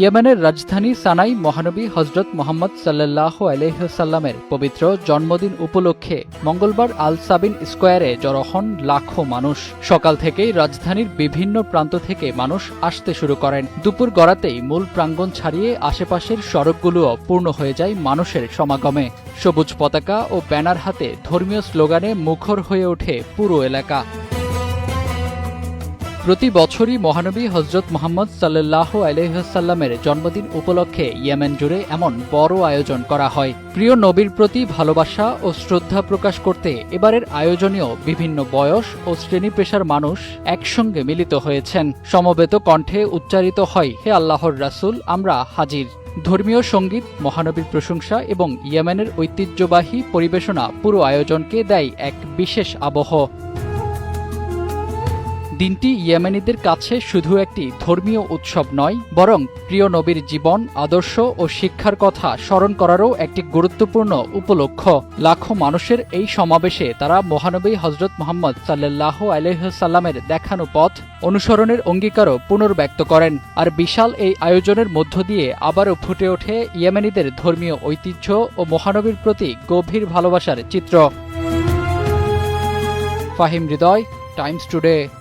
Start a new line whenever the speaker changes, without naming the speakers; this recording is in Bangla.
ইয়েমেনের রাজধানী সানাই মহানবী হজরত মুহাম্মদ সাল্লাল্লাহু আলাইহি ওয়াসাল্লামের পবিত্র জন্মদিন উপলক্ষে মঙ্গলবার আল সাবিন স্কোয়ারে জড়ো হন লাখো মানুষ। সকাল থেকেই রাজধানীর বিভিন্ন প্রান্ত থেকে মানুষ আসতে শুরু করেন। দুপুর গড়াতেই মূল প্রাঙ্গণ ছাড়িয়ে আশেপাশের সড়কগুলোও পূর্ণ হয়ে যায় মানুষের সমাগমে। সবুজ পতাকা ও ব্যানার হাতে ধর্মীয় স্লোগানে মুখর হয়ে ওঠে পুরো এলাকা। প্রতি বছরই মহানবী হজরত মুহাম্মদ সাল্লাল্লাহু আলাইহি ওয়াসাল্লামের জন্মদিন উপলক্ষে ইয়েমেন জুড়ে এমন বড় আয়োজন করা হয়। প্রিয় নবীর প্রতি ভালোবাসা ও শ্রদ্ধা প্রকাশ করতে এবারের আয়োজনেও বিভিন্ন বয়স ও শ্রেণী পেশার মানুষ একসঙ্গে মিলিত হয়েছেন। সমবেত কণ্ঠে উচ্চারিত হয়, হে আল্লাহর রাসূল, আমরা হাজির। ধর্মীয় সঙ্গীত, মহানবীর প্রশংসা এবং ইয়েমেনের ঐতিহ্যবাহী পরিবেশনা পুরো আয়োজনকে দেয় এক বিশেষ আবহ। দিনটি ইয়েমেনিদের কাছে শুধু একটি ধর্মীয় উৎসব নয়, বরং প্রিয় নবীর জীবন, আদর্শ ও শিক্ষার কথা স্মরণ করারও একটি গুরুত্বপূর্ণ উপলক্ষ। লাখো মানুষের এই সমাবেশে তারা মহানবী হজরত মুহাম্মদ সাল্লাল্লাহু আলাইহি ওয়াসাল্লামের দেখানো পথ অনুসরণের অঙ্গীকারও পুনর্ব্যক্ত করেন। আর বিশাল এই আয়োজনের মধ্য দিয়ে আবারও ফুটে ওঠে ইয়েমেনিদের ধর্মীয় ঐতিহ্য ও মহানবীর প্রতি গভীর ভালোবাসার চিত্র। ফাহিম হৃদয়, টাইমস টুডে।